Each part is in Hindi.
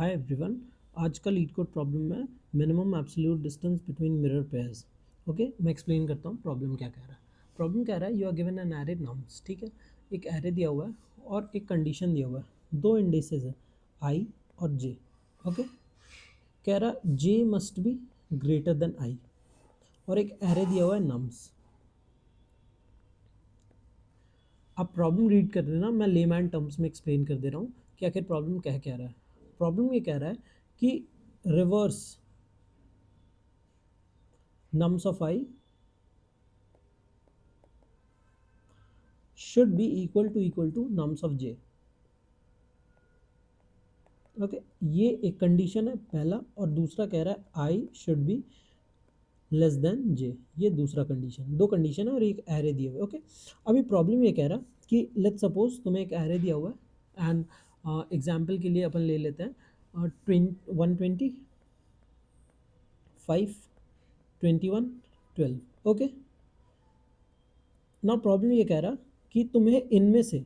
Hi everyone. आज का लीड कोड प्रॉब्लम में minimum absolute distance between mirror pairs. Okay, मैं एक्सप्लेन करता हूँ प्रॉब्लम क्या कह रहा है। प्रॉब्लम कह रहा है you are given an array nums, ठीक है। एक एरे दिया हुआ है और एक कंडीशन दिया हुआ है, दो इंडिसेस है आई और जे। ओके, कह रहा J must be greater than I और एक एरे दिया हुआ है नम्स। आप प्रॉब्लम रीड कर देना, मैं लेमैन टर्म्स में एक्सप्लेन कर दे रहा हूँ कि आखिर प्रॉब्लम कह रहा है। प्रॉब्लम ये कह रहा है कि reverse nums of I should be equal to nums of j। Okay, ये एक कंडीशन है पहला, और दूसरा कह रहा है I should be less than j। ये दूसरा कंडीशन, दो कंडीशन है और एक एरे दिया हुआ है। ओके, अभी प्रॉब्लम ये कह रहा कि लेट्स सपोज तुम्हें एक एरे दिया हुआ है एंड एग्जाम्पल के लिए अपन ले लेते हैं 120 5 21 12। ओके, ना प्रॉब्लम ये कह रहा कि तुम्हें इनमें से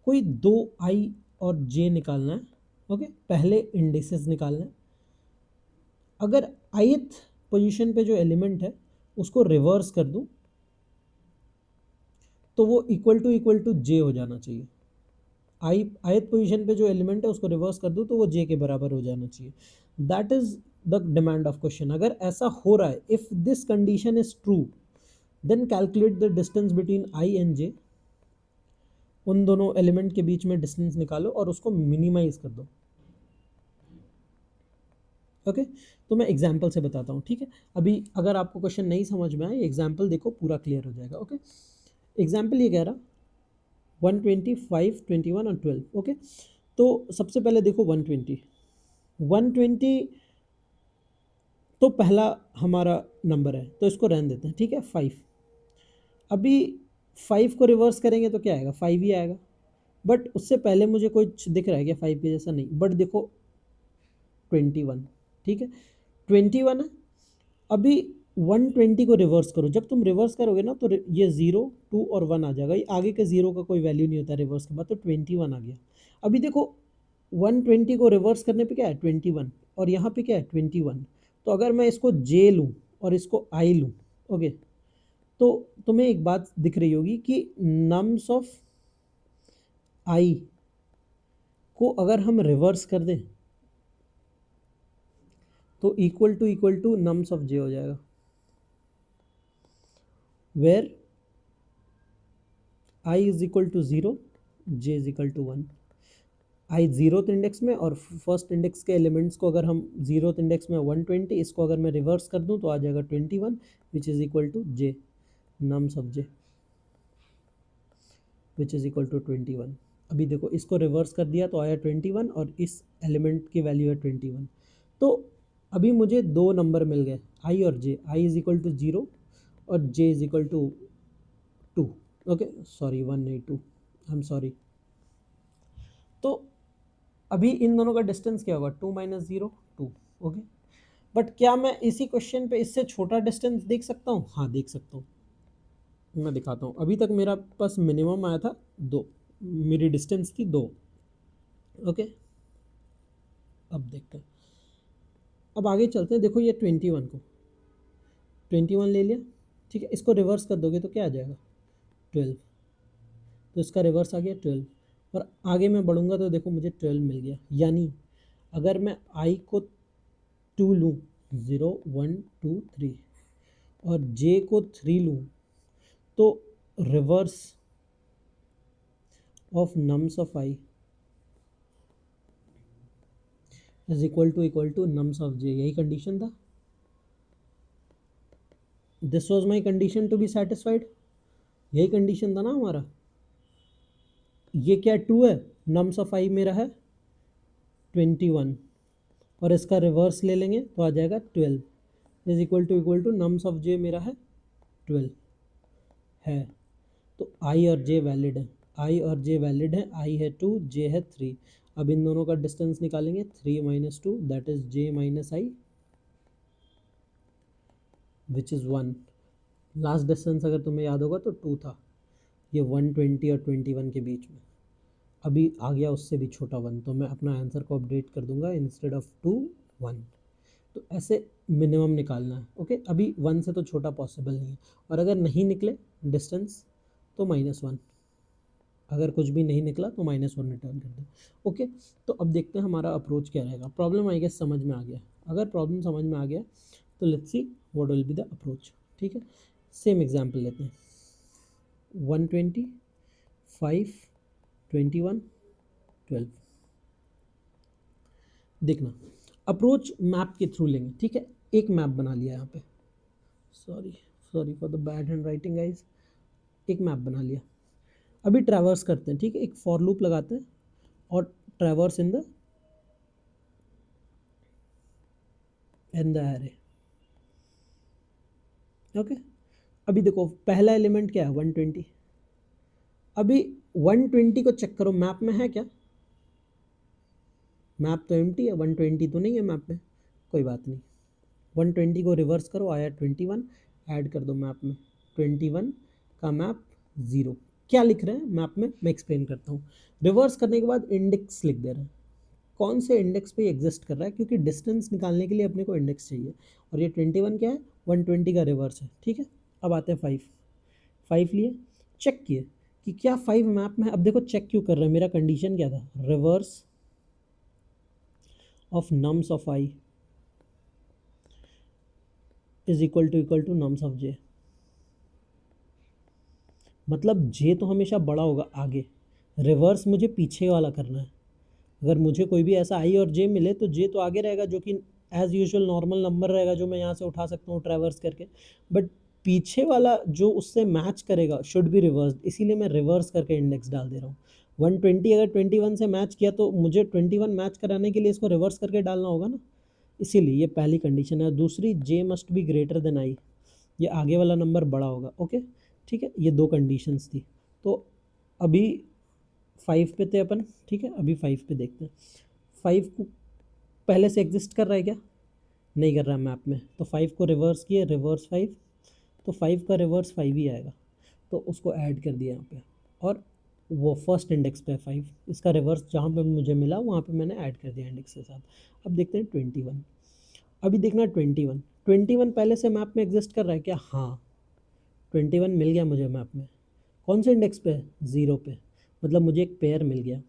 कोई दो आई और जे निकालना है। ओके, पहले इंडिसेस निकालना है। अगर ith पोजीशन पे जो एलिमेंट है उसको रिवर्स कर दूं तो वो इक्वल टू जे हो जाना चाहिए। ith पोजीशन पे जो एलिमेंट है उसको रिवर्स कर दूं तो वो जे के बराबर हो जाना चाहिए। That is the demand of question. अगर ऐसा हो रहा है, if this condition is true, then calculate the distance between I and J. उन दोनों एलिमेंट के बीच में डिस्टेंस निकालो और उसको मिनिमाइज कर दो। ओके, तो मैं एग्जाम्पल से बताता हूँ, ठीक है। अभी अगर आपको क्वेश्चन नहीं समझ में आए, एग्जाम्पल देखो, पूरा क्लियर हो जाएगा। ओके, एग्जाम्पल ये कह रहा 125 21 और 12। ओके, तो सबसे पहले देखो 120 तो पहला हमारा नंबर है तो इसको रहने देते हैं, ठीक है। 5, अभी 5 को रिवर्स करेंगे तो क्या आएगा, 5 ही आएगा। बट उससे पहले मुझे कुछ दिख रहा है क्या 5 के जैसा? नहीं। बट देखो 21, ठीक है, 21 है। अभी 120 को रिवर्स करो, जब तुम रिवर्स करोगे ना तो ये 0 2 और 1 आ जाएगा। ये आगे के 0 का कोई वैल्यू नहीं होता रिवर्स के बाद, तो 21 आ गया। अभी देखो 120 को रिवर्स करने पे क्या है 21, और यहाँ पे क्या है 21। तो अगर मैं इसको जे लूँ और इसको आई लूँ, ओके, तो तुम्हें एक बात दिख रही होगी कि नम्स ऑफ आई को अगर हम रिवर्स कर दें तो equal to nums of J हो जाएगा, where i is equal to 0, j is equal to 1। I zeroth index में और फर्स्ट इंडेक्स के एलिमेंट्स को अगर हम जीरोथ इंडेक्स में 120, इसको अगर मैं रिवर्स कर दूं तो आ जाएगा 21, which is equal to j, nums of j, which is equal to 21। अभी देखो इसको रिवर्स कर दिया तो आया 21 और इस एलिमेंट की वैल्यू है 21। तो अभी मुझे दो नंबर मिल गए, i और j। i is equal to 0 और j is equal to 2। Okay, sorry 1 नहीं 2, आई एम सॉरी। तो अभी इन दोनों का डिस्टेंस क्या होगा, 2 माइनस 0 2। ओके, बट क्या मैं इसी क्वेश्चन पे इससे छोटा डिस्टेंस देख सकता हूँ? हाँ, देख सकता हूँ। मैं दिखाता हूँ। अभी तक मेरा पास मिनिमम आया था 2, मेरी डिस्टेंस थी 2। ओके, अब देखते हैं, अब आगे चलते हैं। देखो ये 21 को 21 ले लिया, ठीक है। इसको रिवर्स कर दोगे तो क्या आ जाएगा 12, तो इसका रिवर्स आ गया 12। और आगे मैं बढ़ूंगा तो देखो मुझे 12 मिल गया। यानी अगर मैं आई को 2 लूँ, 0 1 2 3, और जे को 3 लूँ, तो reverse of nums of I is equal to nums of J. यही कंडीशन था, this was my condition to be satisfied. यही कंडीशन था ना हमारा। ये क्या ट्रू है, नम्स ऑफ आई मेरा है 21 और इसका रिवर्स ले लेंगे तो आ जाएगा 12 is equal to nums of J मेरा है 12 है। तो आई और जे वैलिड है, आई और जे वैलिड है। आई है 2, जे है 3। अब इन दोनों का डिस्टेंस निकालेंगे, 3 minus 2 that is J minus I, which is 1। Last distance अगर तुम्हें याद होगा तो 2 था। ये 120 और 21 के बीच में। अभी आ गया उससे भी छोटा 1, तो मैं अपना आंसर को अपडेट कर दूंगा इंस्टेड ऑफ 2 1। तो ऐसे मिनिमम निकालना है। ओके, अभी 1 से तो छोटा पॉसिबल नहीं है, और अगर नहीं निकले डिस्टेंस तो -1, अगर कुछ भी नहीं निकला तो -1 रिटर्न कर दें। ओके, तो अब देखते हैं हमारा अप्रोच क्या रहेगा। प्रॉब्लम आई गेस समझ में आ गया। अगर प्रॉब्लम समझ में आ गया तो let's see what will be the approach. ठीक है, सेम एग्जांपल लेते हैं। 120, 5, 21, 12। देखना, अप्रोच मैप के थ्रू लेंगे। ठीक है, एक मैप बना लिया यहाँ पे, sorry sorry for the bad hand writing guys. एक मैप बना लिया, अभी ट्रैवर्स करते हैं। ठीक है, एक फॉर लूप लगाते हैं और traverse in the array. Okay, अभी देखो पहला एलिमेंट क्या है 120। अभी 120 को चेक करो मैप में है क्या, मैप तो एम्प्टी है, 120 तो नहीं है मैप में। कोई बात नहीं, 120 को रिवर्स करो, आया 21, ऐड कर दो मैप में। 21 का मैप 0। क्या लिख रहे हैं मैप में, मैं एक्सप्लेन करता हूँ। रिवर्स करने के बाद इंडेक्स लिख दे रहे हैं। कौन से इंडेक्स पे एग्जिस्ट कर रहा है, क्योंकि डिस्टेंस निकालने के लिए अपने को इंडेक्स चाहिए, और ये 21 क्या है, 120 का रिवर्स है। ठीक है, अब आते हैं 5 लिए, चेक किए कि क्या 5 मैप में है। अब देखो चेक क्यों कर रहे हैं, मेरा कंडीशन क्या था, reverse of nums of I is equal to nums of J. मतलब जे तो हमेशा बड़ा होगा आगे, रिवर्स मुझे पीछे वाला करना है। अगर मुझे कोई भी ऐसा आई और जे मिले तो जे तो आगे रहेगा, जो कि एज यूजुअल नॉर्मल नंबर रहेगा जो मैं यहाँ से उठा सकता हूँ ट्रैवर्स करके, बट पीछे वाला जो उससे मैच करेगा शुड बी रिवर्स, इसीलिए मैं रिवर्स करके इंडेक्स डाल दे रहा हूँ। 120 अगर 21 से मैच किया तो मुझे 21 मैच कराने के लिए इसको रिवर्स करके डालना होगा ना, इसीलिए ये पहली कंडीशन है। दूसरी, J must be greater than I, ये आगे वाला नंबर बड़ा होगा। ओके, ठीक है, ये दो कंडीशंस थी। तो अभी 5 पे थे अपन। ठीक है, अभी 5 पे देखते हैं। 5 को पहले से एग्जिस्ट कर रहा है क्या, नहीं कर रहा है मैप में, तो 5 को रिवर्स किए, रिवर्स 5, तो 5 का रिवर्स 5 ही आएगा, तो उसको ऐड कर दिया यहाँ पे, और वो फर्स्ट इंडेक्स पे 5, इसका रिवर्स जहाँ पे मुझे मिला वहाँ पे मैंने ऐड कर दिया इंडेक्स के साथ। अब देखते हैं 21। अभी देखना 21 पहले से मैप में एग्जिस्ट कर रहा है क्या, हाँ 21 मिल गया मुझे मैप में। कौन से इंडेक्स पे, 0 पे, मतलब मुझे एक पेयर मिल गया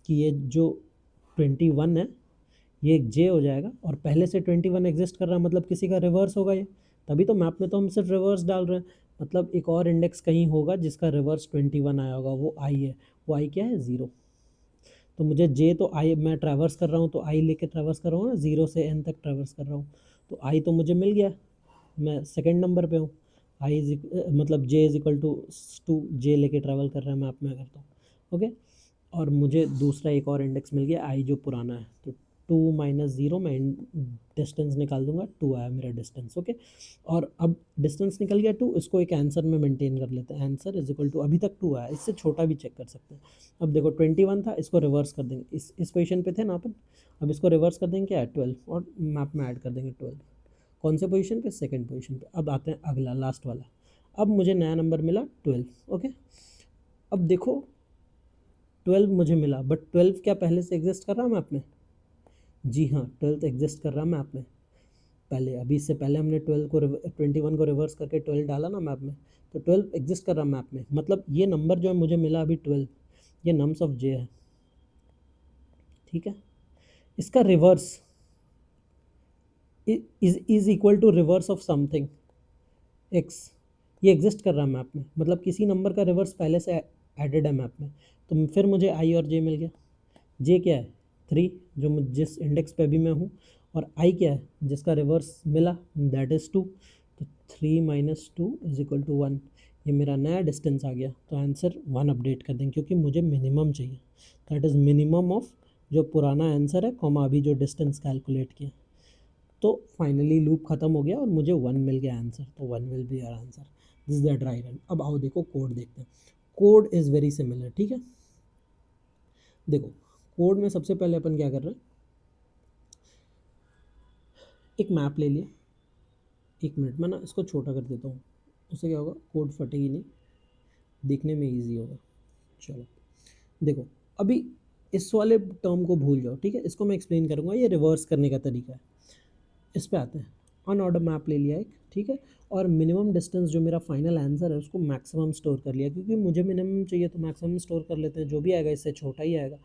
कि ये जो 21 है ये एक जे हो जाएगा, और पहले से 21 एग्जिस्ट कर रहा है, मतलब किसी का रिवर्स होगा ये, तभी तो मैप में तो हम सिर्फ रिवर्स डाल रहे हैं। मतलब एक और इंडेक्स कहीं होगा जिसका रिवर्स 21 आया होगा, वो आई है। वो आई क्या है, 0। तो मुझे जे तो आई, मैं ट्रैवर्स कर रहा हूँ तो आई लेके ट्रैवर्स कर रहा हूँ ना, 0 से एन तक ट्रैवर्स कर रहा हूँ, तो आई तो मुझे मिल गया, मैं सेकेंड नंबर पे हूँ। आई मतलब जे इज इक्वल टू 2, जे लेके ट्रैवल कर रहा है मैप में अगर तो। ओके, और मुझे दूसरा एक और इंडेक्स मिल गया आई जो पुराना है, तो 2 माइनस 0 मैं डिस्टेंस निकाल दूंगा, 2 आया मेरा डिस्टेंस। ओके, और अब डिस्टेंस निकल गया 2, इसको एक आंसर में मेंटेन कर लेते हैं। आंसर इज इक्वल टू, अभी तक 2 आया, इससे छोटा भी चेक कर सकते हैं। अब देखो 21 था, इसको रिवर्स कर देंगे, इस पोजीशन पे थे ना अपन, अब इसको रिवर्स कर देंगे क्या है 12, और मैप में ऐड कर देंगे 12। कौन से पोजीशन पे, सेकंड पोजीशन पे। अब आते हैं अगला लास्ट वाला, अब मुझे नया नंबर मिला 12। ओके, अब देखो 12 मुझे मिला, बट 12 क्या पहले से एग्जिस्ट कर रहा है मैप में, जी हाँ 12 एग्जिस्ट कर रहा है मैप में पहले। अभी इससे पहले हमने 21 को रिवर्स करके 12 डाला ना मैप में, तो 12 एग्जिस्ट कर रहा है मैप में, मतलब ये नंबर जो है मुझे मिला अभी 12, ये नम्स ऑफ जे है। ठीक है, इसका reverse is equal to reverse of something X, ये एग्जिस्ट कर रहा है मैप में, मतलब किसी नंबर का रिवर्स पहले से एडेड है मैप में, तो फिर मुझे आई और जे मिल गया। जे क्या है, 3, जो जिस इंडेक्स पे अभी मैं हूँ, और आई क्या है जिसका रिवर्स मिला, दैट इज़ 2, तो 3 माइनस 2 इज इक्वल टू 1, ये मेरा नया डिस्टेंस आ गया। तो आंसर 1 अपडेट कर देंगे, क्योंकि मुझे मिनिमम चाहिए, दैट इज़ मिनिमम ऑफ जो पुराना आंसर है कॉमा अभी जो डिस्टेंस कैलकुलेट किया। तो फाइनली लूप खत्म हो गया और मुझे 1 मिल गया आंसर, तो 1 will be our answer, this is the dry run. अब आओ देखो कोड देखते हैं, कोड इज़ वेरी सिमिलर। ठीक है, देखो कोड में सबसे पहले अपन क्या कर रहे हैं, एक मैप ले लिया, 1 मिनट में ना इसको छोटा कर देता हूँ, उससे क्या होगा कोड फटेगी नहीं, दिखने में ईजी होगा। चलो देखो, अभी इस वाले टर्म को भूल जाओ, ठीक है, इसको मैं एक्सप्लेन करूँगा, ये रिवर्स करने का तरीका है। इस पे आते हैं, अनऑर्डर मैप ले लिया एक, ठीक है, और मिनिमम डिस्टेंस जो मेरा फाइनल आंसर है उसको मैक्सिमम स्टोर कर लिया, क्योंकि मुझे मिनिमम चाहिए तो मैक्सिमम स्टोर कर लेते हैं, जो भी आएगा इससे छोटा ही आएगा।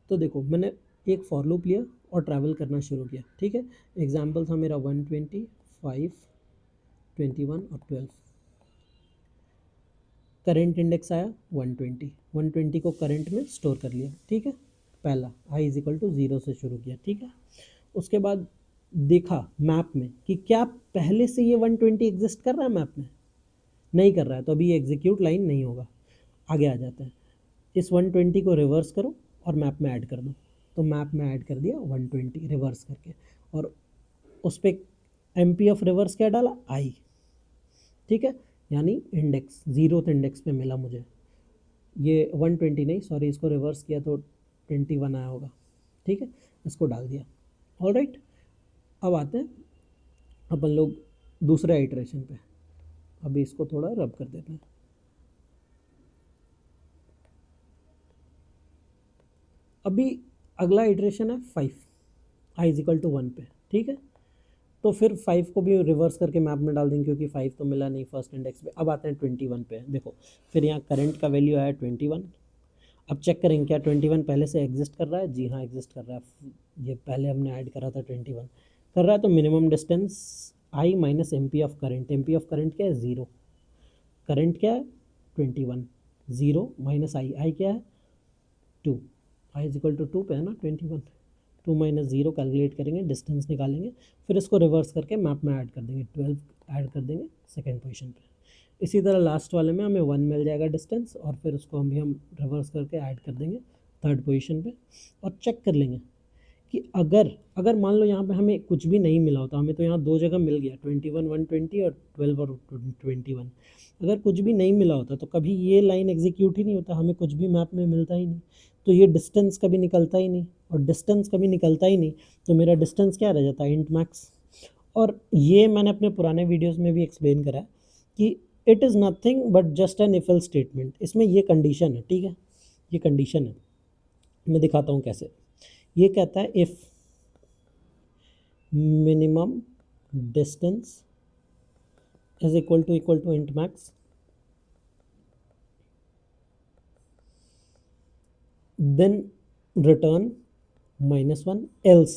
तो देखो मैंने एक फॉर लूप लिया और ट्रैवल करना शुरू किया, ठीक है। एग्जाम्पल था मेरा 120, 5, 21 और 12। करेंट इंडेक्स आया 120, 120 को करंट में स्टोर कर लिया, ठीक है। पहला i इज इक्वल टू 0 से शुरू किया, ठीक है। उसके बाद देखा मैप में कि क्या पहले से ये 120 एग्जिस्ट कर रहा है मैप में, नहीं कर रहा है, तो अभी ये एग्जीक्यूट लाइन नहीं होगा। आगे आ जाते हैं, इस 120 को रिवर्स करो और मैप में ऐड कर दो, तो मैप में ऐड कर दिया 120 रिवर्स करके, और उस पर एम पी ऑफ रिवर्स क्या डाला, आई, ठीक है, यानी इंडेक्स 0th इंडेक्स पे मिला मुझे ये 120, नहीं सॉरी, इसको रिवर्स किया तो 21 आया होगा, ठीक है, इसको डाल दिया। ऑल राइट, अब आते हैं अपन लोग दूसरे आइट्रेशन पे। अभी इसको थोड़ा रब कर देते हैं। अभी अगला इटरेशन है 5, आई इज इक्वल टू 1 पे, ठीक है। तो फिर 5 को भी रिवर्स करके मैप में डाल देंगे, क्योंकि 5 तो मिला नहीं फर्स्ट इंडेक्स पे। अब आते हैं 21 पे, देखो फिर यहाँ करंट का वैल्यू आया 21। अब चेक करेंगे क्या 21 पहले से एग्जिस्ट कर रहा है, जी हाँ एग्जिस्ट कर रहा है, ये पहले हमने ऐड करा था 21 कर रहा है। तो minimum distance I minus M P of current, M P of current क्या है 0, करंट क्या है 21, 0 माइनस आई, आई क्या है 2, आई इज इक्वल टू 2 पे है ना 21, 2 माइनस 0 कैलकुलेट करेंगे, डिस्टेंस निकालेंगे, फिर इसको रिवर्स करके मैप में ऐड कर देंगे, 12 ऐड कर देंगे सेकेंड पोजीशन पे। इसी तरह लास्ट वाले में हमें 1 मिल जाएगा डिस्टेंस, और फिर उसको हम रिवर्स करके ऐड कर देंगे थर्ड पोजीशन पे, और चेक कर लेंगे कि अगर अगर मान लो यहाँ पे हमें कुछ भी नहीं मिला होता, हमें तो यहाँ दो जगह मिल गया 21 120 और 12 और 21, अगर कुछ भी नहीं मिला होता तो कभी ये लाइन एग्जीक्यूट ही नहीं होता, हमें कुछ भी मैप में मिलता ही नहीं, तो ये डिस्टेंस कभी निकलता ही नहीं, और डिस्टेंस कभी निकलता ही नहीं तो मेरा डिस्टेंस क्या रह जाता है, इंट मैक्स। और ये मैंने अपने पुराने वीडियोज़ में भी एक्सप्लेन करा है कि it is nothing but just an if else statement. इसमें ये कंडीशन है, ठीक है, ये कंडीशन है, मैं दिखाता हूँ कैसे। ये कहता है if minimum distance is equal to int max, then return -1, else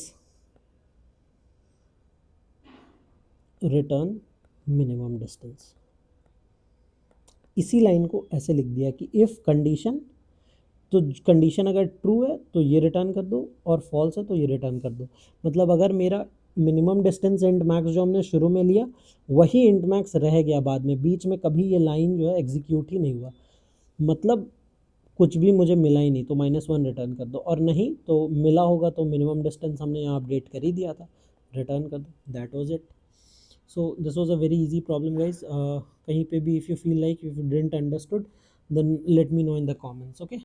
return minimum distance। इसी लाइन को ऐसे लिख दिया कि इफ कंडीशन, तो कंडीशन अगर ट्रू है तो ये रिटर्न कर दो, और फॉल्स है तो ये रिटर्न कर दो। मतलब अगर मेरा मिनिमम डिस्टेंस इंट मैक्स जो हमने शुरू में लिया वही इंट मैक्स रह गया बाद में, बीच में कभी ये लाइन जो है एग्जीक्यूट ही नहीं हुआ, मतलब कुछ भी मुझे मिला ही नहीं, तो -1 रिटर्न कर दो, और नहीं तो मिला होगा तो मिनिमम डिस्टेंस हमने यहाँ अपडेट कर ही दिया था, रिटर्न कर दो, that was it. So this was a very easy problem guys. कहीं पे भी if you feel like if you didn't understood then let me know in the comments, okay.